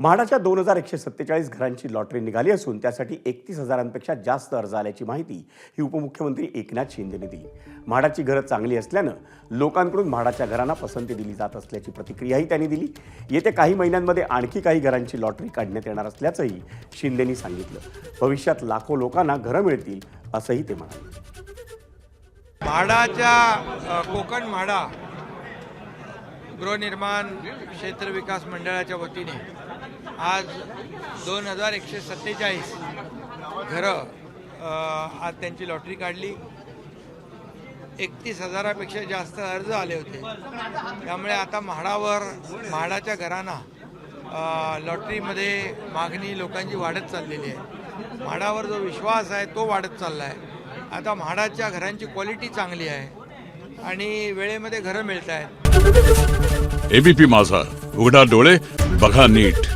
म्हाडाच्या 2147 घरांची लॉटरी निघाली असून त्यासाठी 31,000पेक्षा जास्त अर्ज आल्याची माहिती ही उपमुख्यमंत्री एकनाथ शिंदेने दिली। म्हाडाची घरं चांगली असल्यानं लोकांकडून म्हाडाच्या घरांना पसंती दिली जात असल्याची प्रतिक्रियाही त्यांनी दिली। येत्या काही महिन्यांमध्ये आणखी काही घरांची लॉटरी काढण्यात येणार असल्याचंही शिंदेंनी सांगितलं। भविष्यात लाखो लोकांना घरं मिळतील असंही ते म्हणाले। म्हाडाच्या कोकण म्हाडा गृहनिर्माण क्षेत्र विकास मंडळाच्या वतीने आज 2147 घरं आज त्यांची लॉटरी काढली। 31,000पेक्षा जास्त अर्ज आले होते। त्यामुळे आता म्हाडाच्या घरांना लॉटरीमध्ये मागणी लोकांची वाढत चाललेली आहे। म्हाडावर जो विश्वास आहे तो वाढत चालला आहे। आता म्हाडाच्या घरांची क्वालिटी चांगली आहे आणि वेळेमध्ये घरं मिळत आहेत। एबीपी माझा, उघडा डोळे बघा नीट।